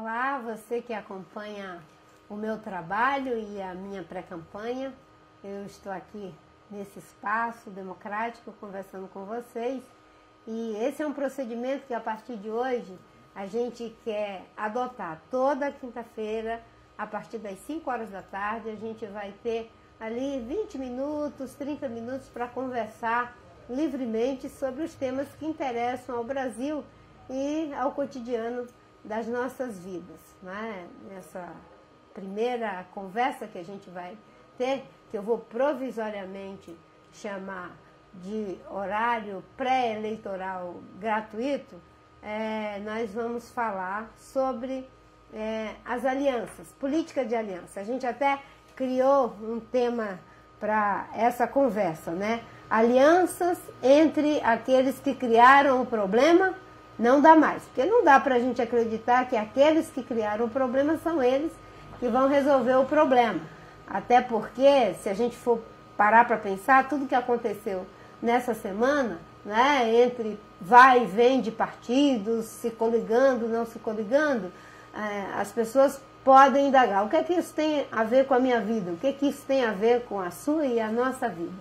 Olá, você que acompanha o meu trabalho e a minha pré-campanha. Eu estou aqui nesse espaço democrático conversando com vocês. E esse é um procedimento que a partir de hoje a gente quer adotar. Toda quinta-feira, a partir das 5 horas da tarde, a gente vai ter ali 20 minutos, 30 minutos para conversar livremente sobre os temas que interessam ao Brasil e ao cotidiano das nossas vidas, né? Nessa primeira conversa que a gente vai ter, que eu vou provisoriamente chamar de horário pré-eleitoral gratuito, nós vamos falar sobre as alianças, política de aliança. A gente até criou um tema para essa conversa, né? Alianças entre aqueles que criaram o problema. Não dá mais, porque não dá para a gente acreditar que aqueles que criaram o problema são eles que vão resolver o problema. Até porque, se a gente for parar para pensar, tudo que aconteceu nessa semana, né, entre vai e vem de partidos, se coligando, não se coligando, as pessoas podem indagar. O que é que isso tem a ver com a minha vida? O que é que isso tem a ver com a sua e a nossa vida?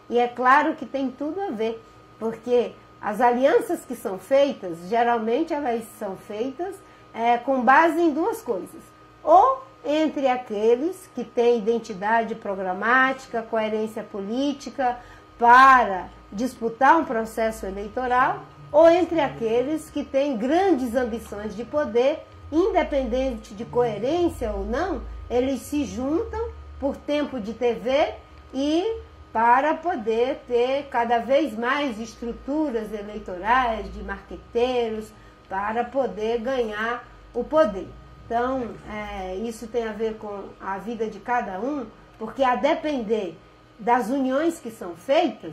E é claro que tem tudo a ver, porque as alianças que são feitas, geralmente elas são feitas com base em duas coisas. Ou entre aqueles que têm identidade programática, coerência política para disputar um processo eleitoral, ou entre aqueles que têm grandes ambições de poder, independente de coerência ou não, eles se juntam por tempo de TV e para poder ter cada vez mais estruturas eleitorais, de marqueteiros, para poder ganhar o poder. Então, isso tem a ver com a vida de cada um, porque a depender das uniões que são feitas,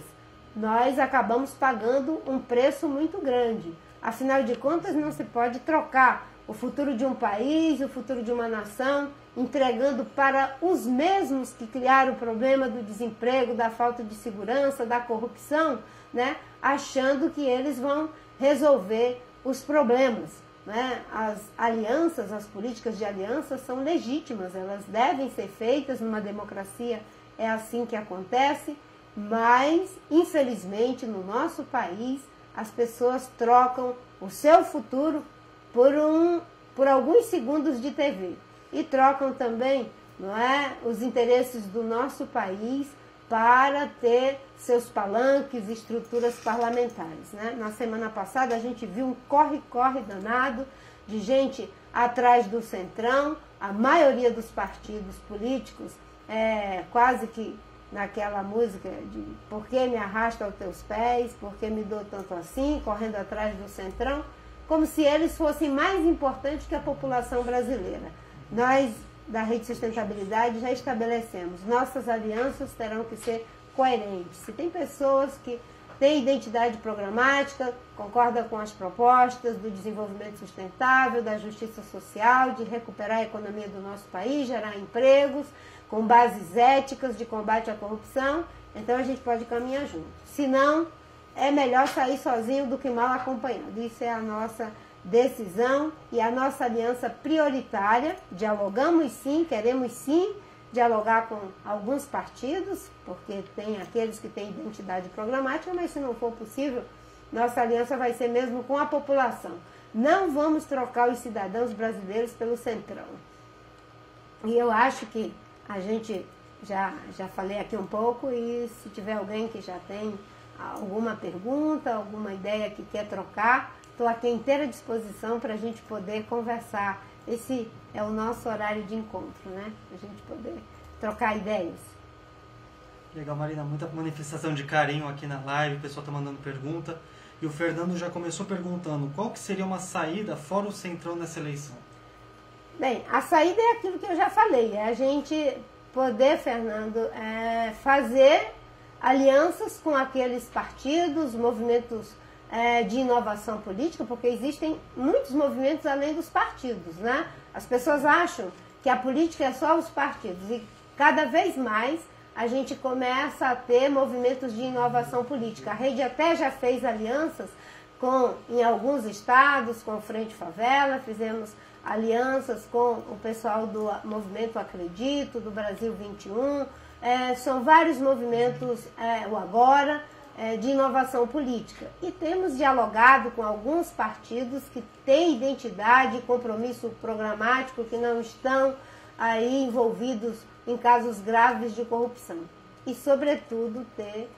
nós acabamos pagando um preço muito grande. Afinal de contas, não se pode trocar o futuro de um país, o futuro de uma nação, entregando para os mesmos que criaram o problema do desemprego, da falta de segurança, da corrupção, né? Achando que eles vão resolver os problemas, né? As alianças, as políticas de aliança são legítimas, elas devem ser feitas numa democracia, é assim que acontece, mas, infelizmente, no nosso país, as pessoas trocam o seu futuro por alguns segundos de TV. E trocam também, não é, os interesses do nosso país para ter seus palanques e estruturas parlamentares, né? Na semana passada a gente viu um corre-corre danado de gente atrás do centrão, a maioria dos partidos políticos, quase que naquela música de por que me arrasta aos teus pés, por que me dou tanto assim, correndo atrás do centrão, como se eles fossem mais importantes que a população brasileira. Nós, da Rede Sustentabilidade, já estabelecemos, nossas alianças terão que ser coerentes. Se tem pessoas que têm identidade programática, concordam com as propostas do desenvolvimento sustentável, da justiça social, de recuperar a economia do nosso país, gerar empregos, com bases éticas de combate à corrupção, então a gente pode caminhar junto. Se não, é melhor sair sozinho do que mal acompanhado. Isso é a nossa decisão e a nossa aliança prioritária. Dialogamos sim, queremos sim dialogar com alguns partidos, porque tem aqueles que têm identidade programática, mas se não for possível, nossa aliança vai ser mesmo com a população. Não vamos trocar os cidadãos brasileiros pelo centrão. E eu acho que a gente já falei aqui um pouco, e se tiver alguém que já tem alguma pergunta, alguma ideia que quer trocar, estou aqui à inteira disposição para a gente poder conversar. Esse é o nosso horário de encontro, né? A gente poder trocar ideias. Legal, Marina. Muita manifestação de carinho aqui na live, o pessoal está mandando pergunta. E o Fernando já começou perguntando qual que seria uma saída fora o centrão nessa eleição. Bem, a saída é aquilo que eu já falei, é a gente poder, Fernando, fazer alianças com aqueles partidos, movimentos de inovação política, porque existem muitos movimentos além dos partidos, né? As pessoas acham que a política é só os partidos, e cada vez mais a gente começa a ter movimentos de inovação política. A rede até já fez alianças em alguns estados, com o Frente Favela, fizemos alianças com o pessoal do Movimento Acredito, do Brasil 21, são vários movimentos, o Agora, de inovação política. E temos dialogado com alguns partidos que têm identidade e compromisso programático, que não estão aí envolvidos em casos graves de corrupção. E, sobretudo, ter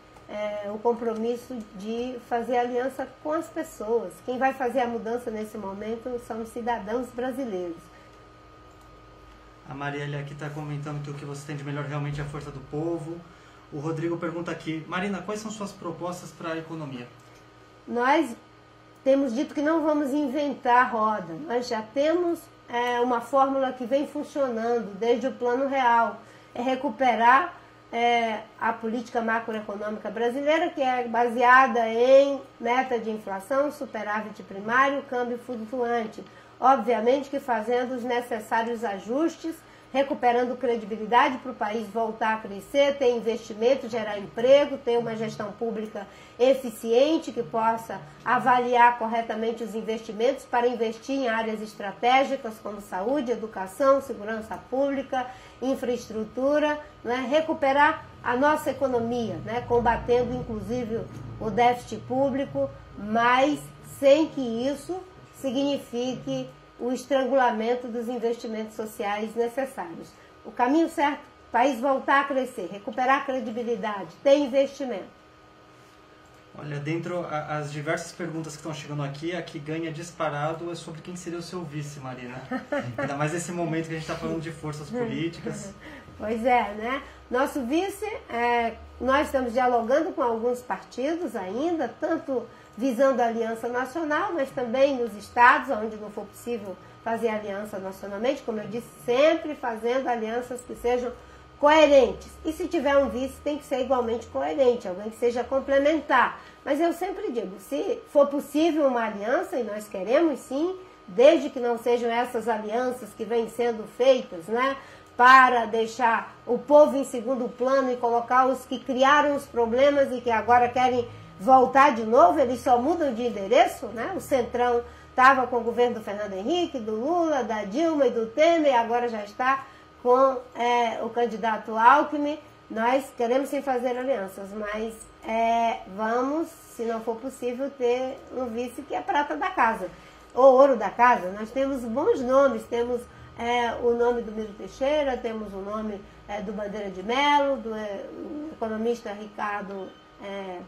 o compromisso de fazer aliança com as pessoas. Quem vai fazer a mudança nesse momento são os cidadãos brasileiros. A Marielle aqui está comentando que o que você tem de melhor realmente é a força do povo. O Rodrigo pergunta aqui, Marina, quais são suas propostas para a economia? Nós temos dito que não vamos inventar a roda. Nós já temos uma fórmula que vem funcionando desde o Plano Real. É recuperar a política macroeconômica brasileira, que é baseada em meta de inflação, superávit primário, câmbio flutuante. Obviamente que fazendo os necessários ajustes, recuperando credibilidade para o país voltar a crescer, ter investimento, gerar emprego, ter uma gestão pública eficiente que possa avaliar corretamente os investimentos para investir em áreas estratégicas como saúde, educação, segurança pública, infraestrutura, né? Recuperar a nossa economia, né? Combatendo inclusive o déficit público, mas sem que isso signifique o estrangulamento dos investimentos sociais necessários. O caminho certo, o país voltar a crescer, recuperar a credibilidade, ter investimento. Olha, dentro as diversas perguntas que estão chegando aqui, a que ganha disparado é sobre quem seria o seu vice, Marina. Ainda mais nesse momento que a gente está falando de forças políticas. Pois é, né? Nosso vice, nós estamos dialogando com alguns partidos ainda, tanto visando a aliança nacional, mas também nos estados, onde não for possível fazer aliança nacionalmente, como eu disse, sempre fazendo alianças que sejam coerentes. E se tiver um vice, tem que ser igualmente coerente, alguém que seja complementar. Mas eu sempre digo, se for possível uma aliança, e nós queremos sim, desde que não sejam essas alianças que vêm sendo feitas, né, para deixar o povo em segundo plano e colocar os que criaram os problemas e que agora querem voltar de novo, eles só mudam de endereço, né? O Centrão estava com o governo do Fernando Henrique, do Lula, da Dilma e do Temer, e agora já está com o candidato Alckmin. Nós queremos sim fazer alianças, mas vamos, se não for possível, ter um vice que é prata da casa, ou ouro da casa. Nós temos bons nomes, temos o nome do Miro Teixeira, temos o nome do Bandeira de Mello, do economista Ricardo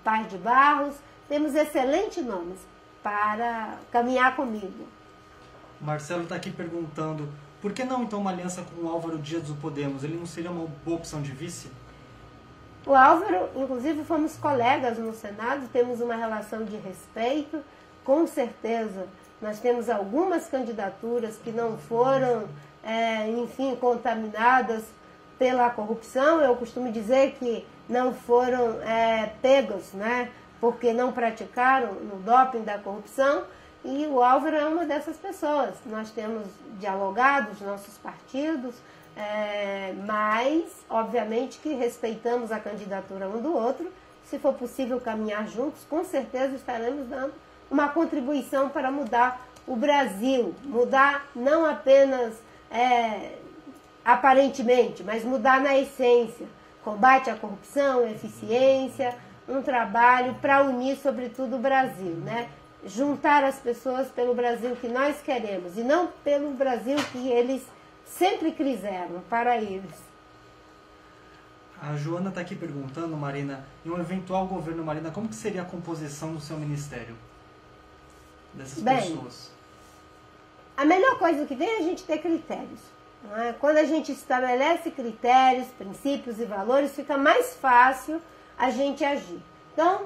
Paz de Barros, temos excelentes nomes para caminhar comigo. O Marcelo está aqui perguntando, por que não então uma aliança com o Álvaro Dias do Podemos? Ele não seria uma boa opção de vice? O Álvaro, inclusive, fomos colegas no Senado, temos uma relação de respeito, com certeza. Nós temos algumas candidaturas que não foram, enfim, contaminadas pela corrupção. Eu costumo dizer que não foram pegos, né, porque não praticaram no doping da corrupção, e o Álvaro é uma dessas pessoas. Nós temos dialogado os nossos partidos, mas, obviamente, que respeitamos a candidatura um do outro. Se for possível caminhar juntos, com certeza estaremos dando uma contribuição para mudar o Brasil, mudar não apenas aparentemente, mas mudar na essência. Combate à corrupção, eficiência, um trabalho para unir, sobretudo, o Brasil, né? Juntar as pessoas pelo Brasil que nós queremos e não pelo Brasil que eles sempre quiseram para eles. A Joana está aqui perguntando, Marina, em um eventual governo, Marina, como que seria a composição do seu ministério? Dessas pessoas? A melhor coisa que tem é a gente ter critérios. Quando a gente estabelece critérios, princípios e valores, fica mais fácil a gente agir. Então,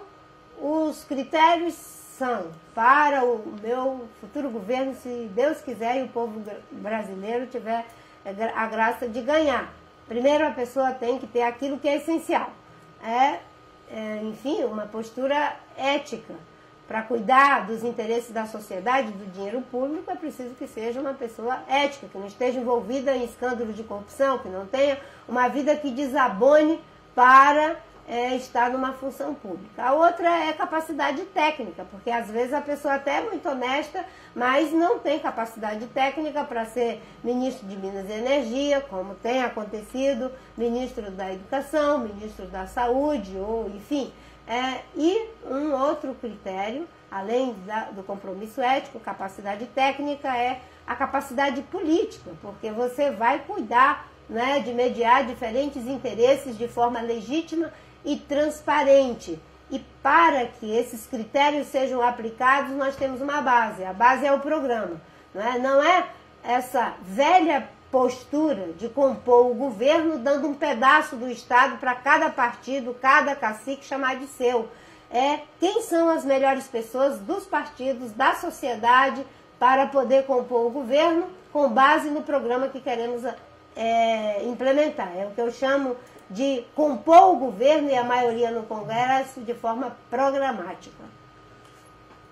os critérios são para o meu futuro governo, se Deus quiser e o povo brasileiro tiver a graça de ganhar. Primeiro, a pessoa tem que ter aquilo que é essencial. Enfim, uma postura ética. Para cuidar dos interesses da sociedade, do dinheiro público, é preciso que seja uma pessoa ética, que não esteja envolvida em escândalo de corrupção, que não tenha uma vida que desabone para estar numa função pública. A outra é capacidade técnica, porque às vezes a pessoa até é muito honesta, mas não tem capacidade técnica para ser ministro de Minas e Energia, como tem acontecido, ministro da Educação, ministro da Saúde, ou enfim. E um outro critério, além do compromisso ético, capacidade técnica, é a capacidade política, porque você vai cuidar, né, de mediar diferentes interesses de forma legítima e transparente. E para que esses critérios sejam aplicados, nós temos uma base. A base é o programa. Não é essa velha postura de compor o governo dando um pedaço do Estado para cada partido, cada cacique chamar de seu. Quem são as melhores pessoas dos partidos, da sociedade, para poder compor o governo com base no programa que queremos implementar. É o que eu chamo de compor o governo e a maioria no Congresso de forma programática.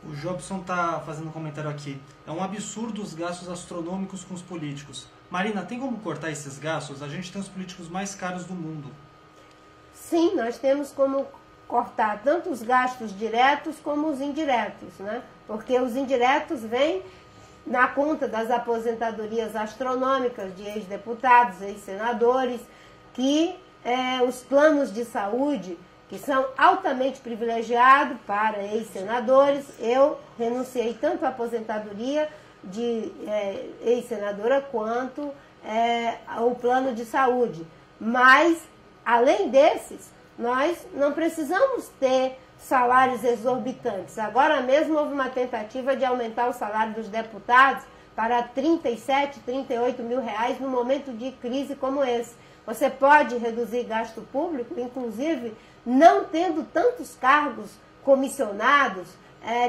O Jobson está fazendo um comentário aqui. É um absurdo os gastos astronômicos com os políticos. Marina, tem como cortar esses gastos? A gente tem os políticos mais caros do mundo. Sim, nós temos como cortar tanto os gastos diretos como os indiretos, né? Porque os indiretos vêm na conta das aposentadorias astronômicas de ex-deputados, ex-senadores, que os planos de saúde, que são altamente privilegiados para ex-senadores. Eu renunciei tanto à aposentadoria de ex-senadora quanto ao plano de saúde. Mas, além desses, nós não precisamos ter salários exorbitantes. Agora mesmo houve uma tentativa de aumentar o salário dos deputados para 37, 38 mil reais num momento de crise como esse. Você pode reduzir gasto público, inclusive não tendo tantos cargos comissionados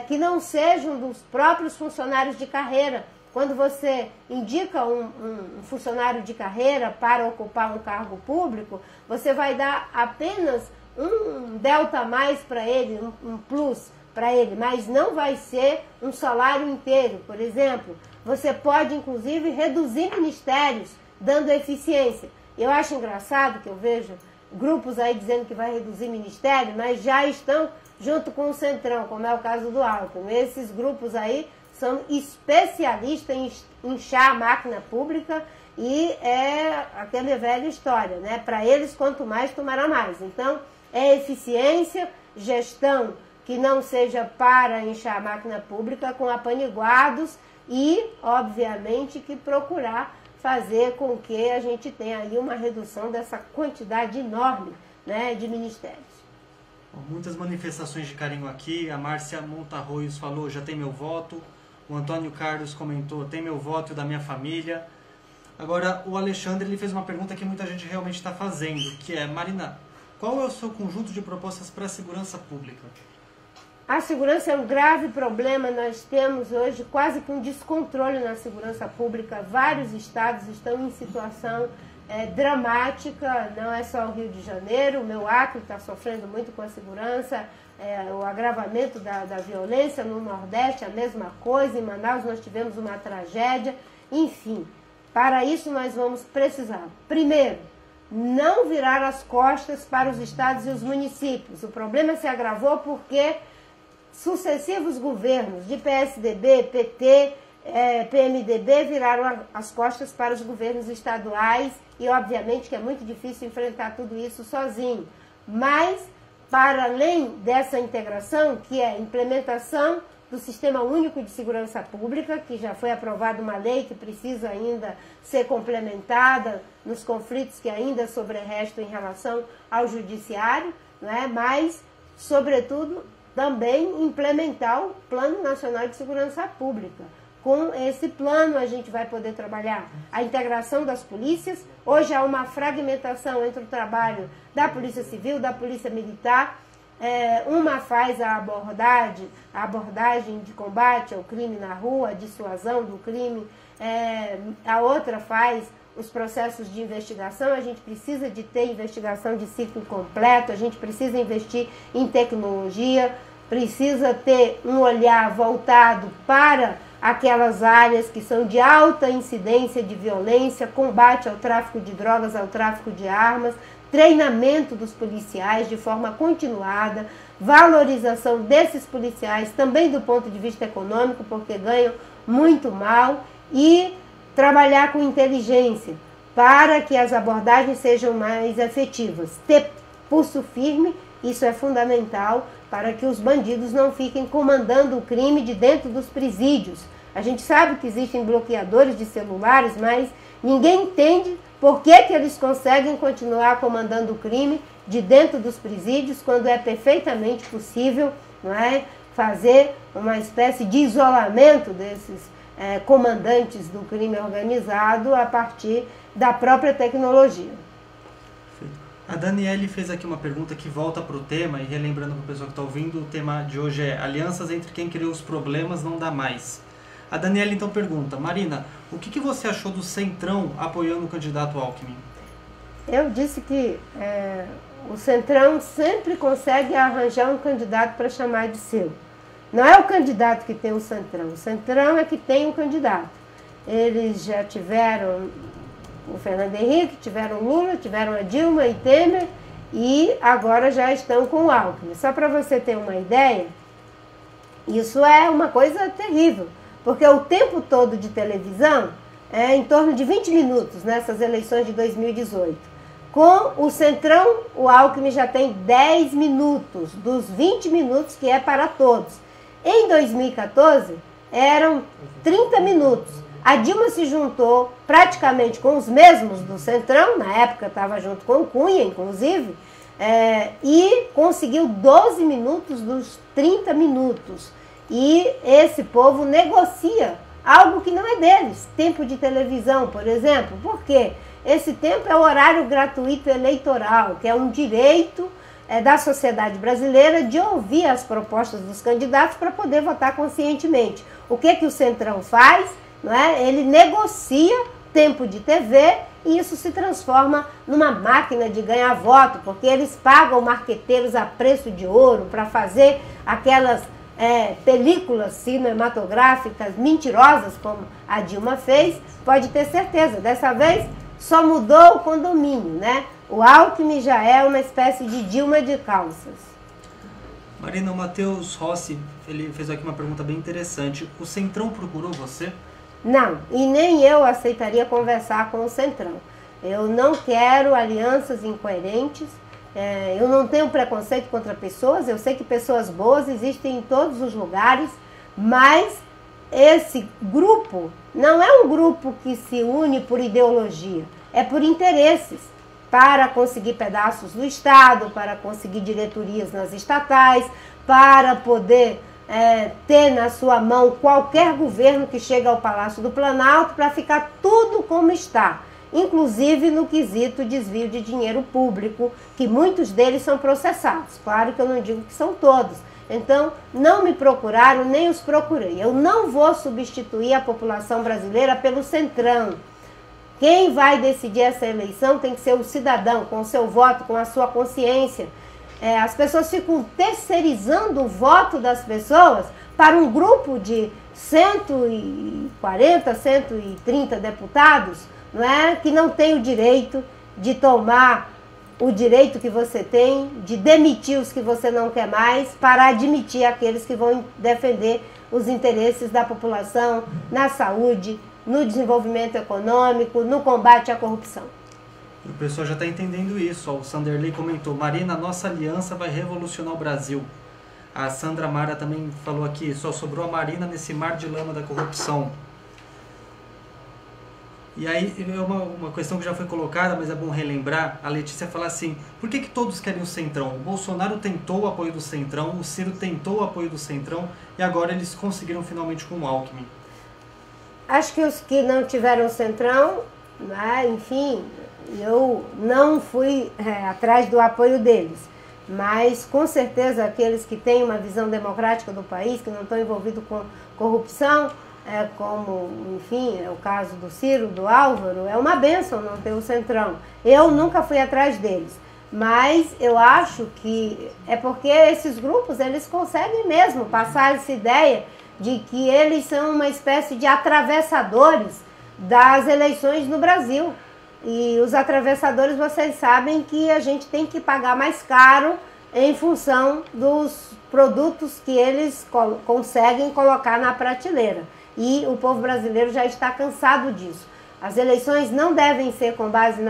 que não sejam dos próprios funcionários de carreira. Quando você indica um funcionário de carreira para ocupar um cargo público, você vai dar apenas um delta a mais para ele, um plus para ele, mas não vai ser um salário inteiro. Por exemplo, você pode inclusive reduzir ministérios, dando eficiência. Eu acho engraçado que eu vejo grupos aí dizendo que vai reduzir ministério, mas já estão junto com o Centrão, como é o caso do Alckmin. Esses grupos aí são especialistas em inchar a máquina pública e é aquela velha história, né? Para eles, quanto mais, tomará mais. Então, é eficiência, gestão que não seja para inchar a máquina pública com apaniguados e, obviamente, que procurar fazer com que a gente tenha aí uma redução dessa quantidade enorme, né, de ministérios. Muitas manifestações de carinho aqui. A Márcia Montarroios falou, já tem meu voto. O Antônio Carlos comentou, tem meu voto e o da minha família. Agora, o Alexandre ele fez uma pergunta que muita gente realmente está fazendo, que é, Marina, qual é o seu conjunto de propostas para a segurança pública? A segurança é um grave problema. Nós temos hoje quase que um descontrole na segurança pública. Vários estados estão em situação dramática, não é só o Rio de Janeiro. O meu Acre está sofrendo muito com a segurança, o agravamento da violência no Nordeste, a mesma coisa. Em Manaus nós tivemos uma tragédia. Enfim, para isso nós vamos precisar, primeiro, não virar as costas para os estados e os municípios. O problema se agravou porque sucessivos governos de PSDB, PT, PMDB viraram as costas para os governos estaduais e, obviamente, que é muito difícil enfrentar tudo isso sozinho. Mas, para além dessa integração, que é a implementação do Sistema Único de Segurança Pública, que já foi aprovada uma lei que precisa ainda ser complementada nos conflitos que ainda sobrerestam em relação ao judiciário, né? Mas, sobretudo, também implementar o Plano Nacional de Segurança Pública. Com esse plano a gente vai poder trabalhar a integração das polícias. Hoje há uma fragmentação entre o trabalho da Polícia Civil, da Polícia Militar. Uma faz a abordagem de combate ao crime na rua, a dissuasão do crime. A outra faz os processos de investigação. A gente precisa de ter investigação de ciclo completo, a gente precisa investir em tecnologia, precisa ter um olhar voltado para aquelas áreas que são de alta incidência de violência, combate ao tráfico de drogas, ao tráfico de armas, treinamento dos policiais de forma continuada, valorização desses policiais também do ponto de vista econômico, porque ganham muito mal, e trabalhar com inteligência para que as abordagens sejam mais efetivas. Ter pulso firme, isso é fundamental para que os bandidos não fiquem comandando o crime de dentro dos presídios. A gente sabe que existem bloqueadores de celulares, mas ninguém entende por que eles conseguem continuar comandando o crime de dentro dos presídios, quando é perfeitamente possível, não é, fazer uma espécie de isolamento desses comandantes do crime organizado a partir da própria tecnologia. A Daniele fez aqui uma pergunta que volta para o tema, e relembrando para o pessoal que está ouvindo, o tema de hoje é alianças entre quem criou os problemas não dá mais. A Daniela então pergunta, Marina, o que você achou do Centrão apoiando o candidato Alckmin? Eu disse que o Centrão sempre consegue arranjar um candidato para chamar de seu. Não é o candidato que tem o Centrão é que tem um candidato. Eles já tiveram o Fernando Henrique, tiveram o Lula, tiveram a Dilma e Temer, e agora já estão com o Alckmin. Só para você ter uma ideia, isso é uma coisa terrível. Porque o tempo todo de televisão é em torno de 20 minutos nessas eleições de 2018. Com o Centrão, o Alckmin já tem 10 minutos, dos 20 minutos que é para todos. Em 2014, eram 30 minutos. A Dilma se juntou praticamente com os mesmos do Centrão, na época estava junto com o Cunha, inclusive, e conseguiu 12 minutos dos 30 minutos. E esse povo negocia algo que não é deles. Tempo de televisão, por exemplo. Por quê? Esse tempo é o horário gratuito eleitoral, que é um direito da sociedade brasileira de ouvir as propostas dos candidatos para poder votar conscientemente. O que o Centrão faz? Não é? Ele negocia tempo de TV e isso se transforma numa máquina de ganhar voto, porque eles pagam marqueteiros a preço de ouro para fazer aquelas películas cinematográficas mentirosas, como a Dilma fez. Pode ter certeza, dessa vez só mudou o condomínio, né? O Alckmin já é uma espécie de Dilma de calças. Marina, o Matheus Rossi, ele fez aqui uma pergunta bem interessante. O Centrão procurou você? Não, e nem eu aceitaria conversar com o Centrão. Eu não quero alianças incoerentes. Eu não tenho preconceito contra pessoas, eu sei que pessoas boas existem em todos os lugares, mas esse grupo não é um grupo que se une por ideologia, é por interesses, para conseguir pedaços do Estado, para conseguir diretorias nas estatais, para poder ter na sua mão qualquer governo que chega ao Palácio do Planalto, para ficar tudo como está. Inclusive no quesito desvio de dinheiro público, que muitos deles são processados. Claro que eu não digo que são todos. Então, não me procuraram, nem os procurei. Eu não vou substituir a população brasileira pelo Centrão. Quem vai decidir essa eleição tem que ser o cidadão, com o seu voto, com a sua consciência. As pessoas ficam terceirizando o voto das pessoas para um grupo de 140, 130 deputados, não é? Que não tem o direito de tomar o direito que você tem, de demitir os que você não quer mais, para admitir aqueles que vão defender os interesses da população na saúde, no desenvolvimento econômico, no combate à corrupção. O pessoal já está entendendo isso. O Sanderley comentou, Marina, nossa aliança vai revolucionar o Brasil. A Sandra Mara também falou aqui, só sobrou a Marina nesse mar de lama da corrupção. E aí, é uma questão que já foi colocada, mas é bom relembrar, a Letícia fala assim, por que todos querem o Centrão? O Bolsonaro tentou o apoio do Centrão, o Ciro tentou o apoio do Centrão, e agora eles conseguiram finalmente com o Alckmin. Acho que os que não tiveram o Centrão, né, enfim, eu não fui atrás do apoio deles. Mas, com certeza, aqueles que têm uma visão democrática do país, que não estão envolvidos com corrupção, como, enfim, é o caso do Ciro, do Álvaro, é uma bênção não ter o Centrão. Eu nunca fui atrás deles, mas eu acho que é porque esses grupos, eles conseguem mesmo passar essa ideia de que eles são uma espécie de atravessadores das eleições no Brasil. E os atravessadores, vocês sabem que a gente tem que pagar mais caro em função dos produtos que eles conseguem colocar na prateleira. E o povo brasileiro já está cansado disso. As eleições não devem ser com base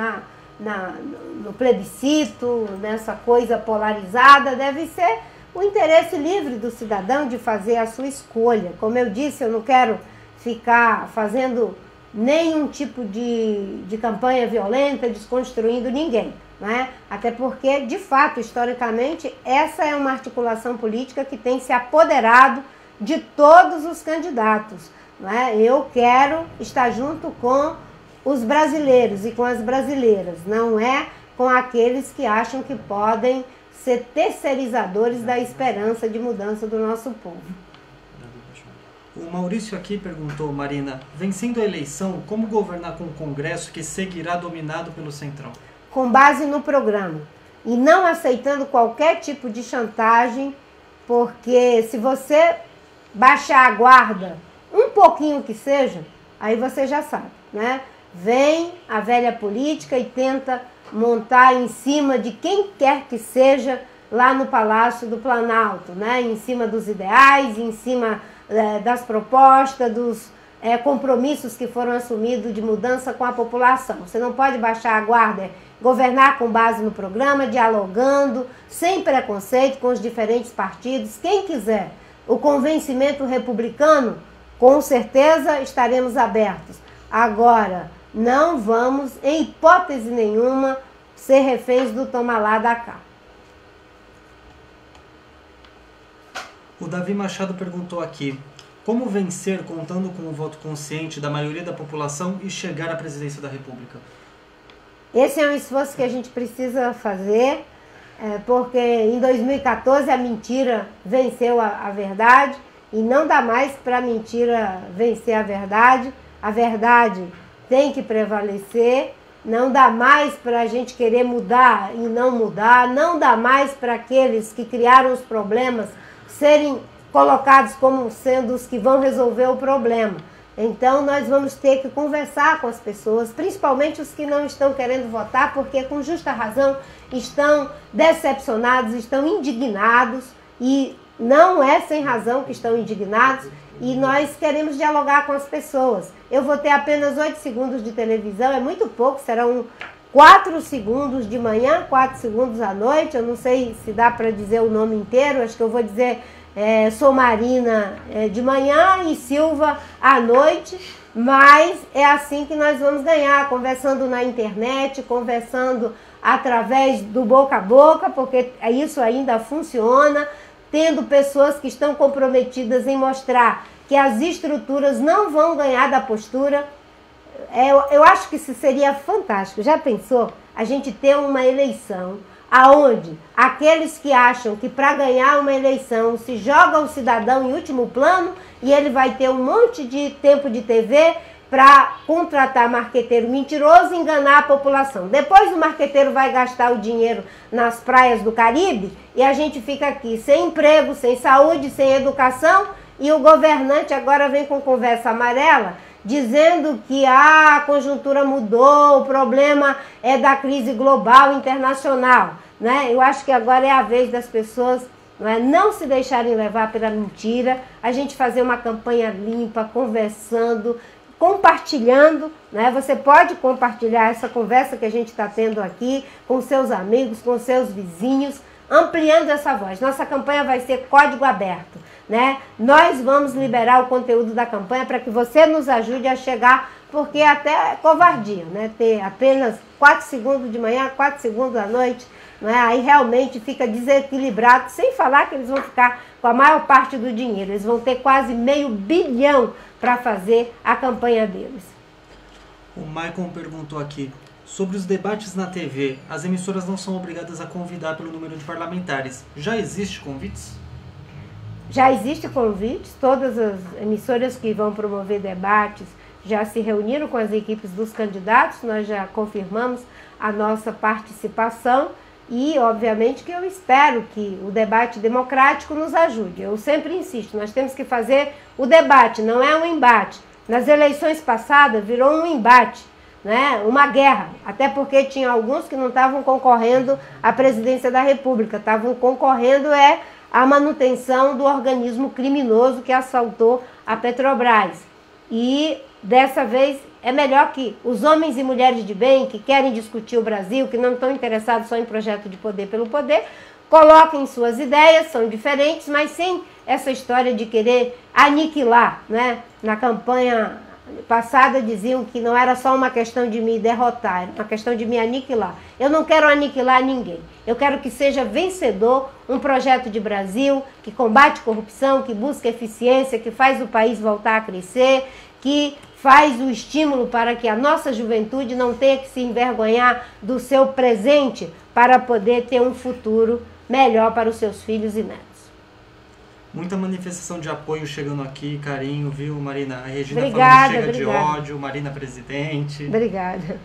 no plebiscito, nessa coisa polarizada, deve ser o interesse livre do cidadão de fazer a sua escolha. Como eu disse, eu não quero ficar fazendo nenhum tipo de campanha violenta, desconstruindo ninguém, né? Até porque, de fato, historicamente, essa é uma articulação política que tem se apoderado de todos os candidatos, né? Eu quero estar junto com os brasileiros e com as brasileiras, não é com aqueles que acham que podem ser terceirizadores da esperança de mudança do nosso povo. O Maurício aqui perguntou, Marina, vencendo a eleição, como governar com um Congresso que seguirá dominado pelo Centrão? Com base no programa e não aceitando qualquer tipo de chantagem, porque se você baixar a guarda, um pouquinho que seja, aí você já sabe, né? Vem a velha política e tenta montar em cima de quem quer que seja lá no Palácio do Planalto, né? Em cima dos ideais, em cima das propostas, dos compromissos que foram assumidos de mudança com a população. Você não pode baixar a guarda, governar com base no programa, dialogando, sem preconceito com os diferentes partidos. Quem quiser o convencimento republicano, com certeza estaremos abertos. Agora, não vamos, em hipótese nenhuma, ser reféns do toma lá da cá. O Davi Machado perguntou aqui, como vencer contando com o voto consciente da maioria da população e chegar à presidência da República? Esse é um esforço que a gente precisa fazer, porque em 2014 a mentira venceu a verdade e não dá mais para a mentira vencer a verdade tem que prevalecer, não dá mais para a gente querer mudar e não mudar, não dá mais para aqueles que criaram os problemas serem colocados como sendo os que vão resolver o problema. Então nós vamos ter que conversar com as pessoas, principalmente os que não estão querendo votar, porque com justa razão estão decepcionados, estão indignados, e não é sem razão que estão indignados, e nós queremos dialogar com as pessoas. Eu vou ter apenas 8 segundos de televisão, é muito pouco, serão 4 segundos de manhã, 4 segundos à noite, eu não sei se dá para dizer o nome inteiro, acho que eu vou dizer sou Marina de manhã e Silva à noite, mas é assim que nós vamos ganhar, conversando na internet, conversando através do boca a boca, porque isso ainda funciona, tendo pessoas que estão comprometidas em mostrar que as estruturas não vão ganhar da postura. Eu acho que isso seria fantástico. Já pensou a gente ter uma eleição aonde aqueles que acham que para ganhar uma eleição se joga o cidadão em último plano e ele vai ter um monte de tempo de TV para contratar marqueteiro mentiroso e enganar a população. Depois o marqueteiro vai gastar o dinheiro nas praias do Caribe e a gente fica aqui sem emprego, sem saúde, sem educação, e o governante agora vem com conversa amarela dizendo que a conjuntura mudou, o problema é da crise global, internacional, né? Eu acho que agora é a vez das pessoas não se deixarem levar pela mentira, a gente fazer uma campanha limpa, conversando, compartilhando, né? Você pode compartilhar essa conversa que a gente está tendo aqui com seus amigos, com seus vizinhos, ampliando essa voz. Nossa campanha vai ser código aberto, né? Nós vamos liberar o conteúdo da campanha para que você nos ajude a chegar, porque até é covardia, né? Ter apenas 4 segundos de manhã, 4 segundos à noite, né? Aí realmente fica desequilibrado, sem falar que eles vão ficar com a maior parte do dinheiro. Eles vão ter quase $500 milhões para fazer a campanha deles. O Maicon perguntou aqui, sobre os debates na TV, as emissoras não são obrigadas a convidar pelo número de parlamentares. Já existe convites? Já existe convites, todas as emissoras que vão promover debates já se reuniram com as equipes dos candidatos, nós já confirmamos a nossa participação E, obviamente, que eu espero que o debate democrático nos ajude. Eu sempre insisto, nós temos que fazer o debate, não é um embate. Nas eleições passadas virou um embate, né? Uma guerra, até porque tinha alguns que não estavam concorrendo à presidência da República, estavam concorrendo à manutenção do organismo criminoso que assaltou a Petrobras. E dessa vez é melhor que os homens e mulheres de bem que querem discutir o Brasil, que não estão interessados só em projeto de poder pelo poder, coloquem suas ideias, são diferentes, mas sem essa história de querer aniquilar, né? Na campanha passada diziam que não era só uma questão de me derrotar, era uma questão de me aniquilar. Eu não quero aniquilar ninguém. Eu quero que seja vencedor um projeto de Brasil que combate corrupção, que busca eficiência, que faz o país voltar a crescer, que faz o estímulo para que a nossa juventude não tenha que se envergonhar do seu presente para poder ter um futuro melhor para os seus filhos e netos. Muita manifestação de apoio chegando aqui, carinho, viu, Marina? A Regina Obrigada, falando chega de ódio, Marina presidente. Obrigada.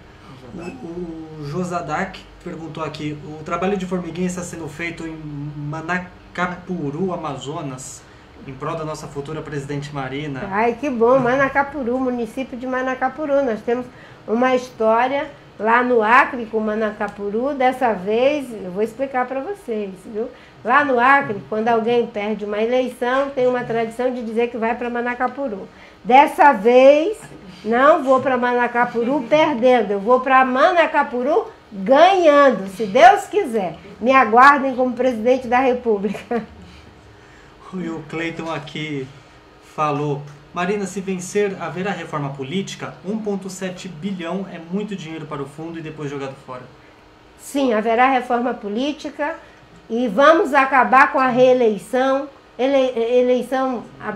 O Josadak perguntou aqui, o trabalho de formiguinha está sendo feito em Manacapuru, Amazonas, em prol da nossa futura presidente Marina. Ai, que bom, Manacapuru, município de Manacapuru. Nós temos uma história lá no Acre com Manacapuru. Dessa vez, eu vou explicar para vocês, viu? Lá no Acre, quando alguém perde uma eleição, tem uma tradição de dizer que vai para Manacapuru. Dessa vez, não vou para Manacapuru perdendo, eu vou para Manacapuru ganhando, se Deus quiser. Me aguardem como presidente da República. E o Cleiton aqui falou, Marina, se vencer, haverá reforma política? 1,7 bilhão é muito dinheiro para o fundo e depois jogado fora. Sim, haverá reforma política e vamos acabar com a reeleição.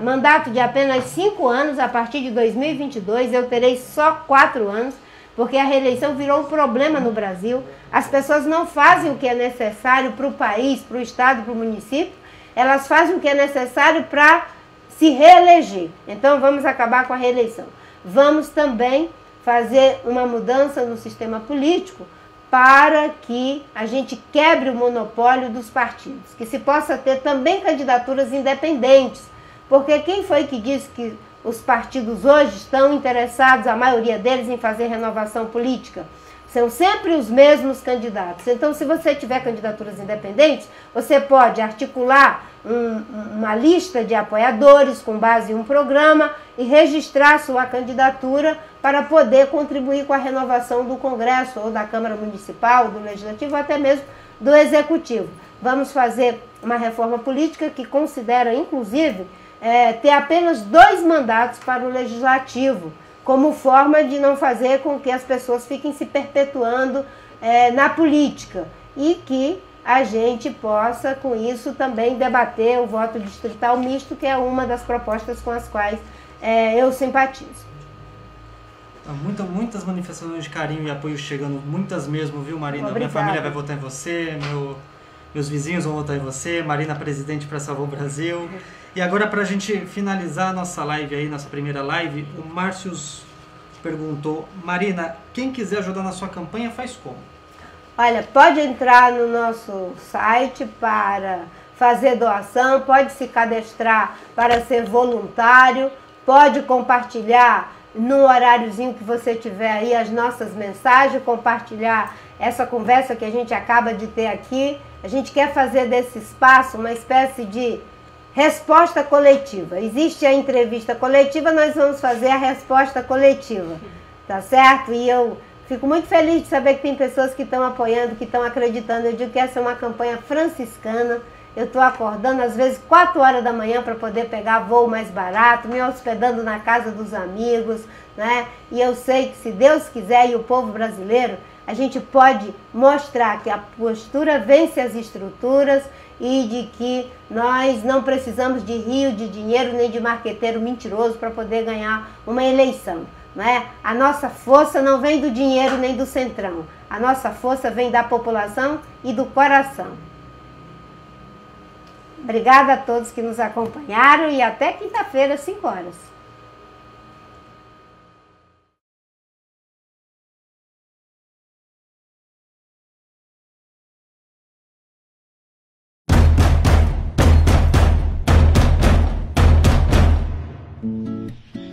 Mandato de apenas 5 anos, a partir de 2022 eu terei só 4 anos, porque a reeleição virou um problema no Brasil. As pessoas não fazem o que é necessário para o país, para o estado, para o município, elas fazem o que é necessário para se reeleger. Então vamos acabar com a reeleição. Vamos também fazer uma mudança no sistema político para que a gente quebre o monopólio dos partidos, que se possa ter também candidaturas independentes, porque quem foi que disse que os partidos hoje estão interessados, a maioria deles, em fazer renovação política? São sempre os mesmos candidatos. Então, se você tiver candidaturas independentes, você pode articular uma lista de apoiadores com base em um programa e registrar sua candidatura para poder contribuir com a renovação do Congresso, ou da Câmara Municipal, do Legislativo, ou até mesmo do Executivo. Vamos fazer uma reforma política que considera, inclusive, ter apenas 2 mandatos para o Legislativo, como forma de não fazer com que as pessoas fiquem se perpetuando na política e que a gente possa, com isso, também debater o voto distrital misto, que é uma das propostas com as quais eu simpatizo. Muitas manifestações de carinho e apoio chegando, muitas mesmo, viu, Marina? Obrigada. Minha família vai votar em você, meus vizinhos vão votar em você, Marina presidente para salvar o Brasil. E agora, para a gente finalizar a nossa live aí, nossa primeira live, o Márcios perguntou, Marina, quem quiser ajudar na sua campanha, faz como? Olha, pode entrar no nosso site para fazer doação, pode se cadastrar para ser voluntário, pode compartilhar no horáriozinho que você tiver aí as nossas mensagens, compartilhar essa conversa que a gente acaba de ter aqui. A gente quer fazer desse espaço uma espécie de resposta coletiva. Existe a entrevista coletiva, nós vamos fazer a resposta coletiva, tá certo? E eu fico muito feliz de saber que tem pessoas que estão apoiando, que estão acreditando. Eu digo que essa é uma campanha franciscana. Eu estou acordando às vezes 4 horas da manhã para poder pegar voo mais barato, me hospedando na casa dos amigos, né? E eu sei que se Deus quiser e o povo brasileiro, a gente pode mostrar que a postura vence as estruturas e de que nós não precisamos de rio de dinheiro nem de marqueteiro mentiroso para poder ganhar uma eleição. Né? A nossa força não vem do dinheiro nem do centrão. A nossa força vem da população e do coração. Obrigada a todos que nos acompanharam e até quinta-feira, às 5 horas. Obrigado.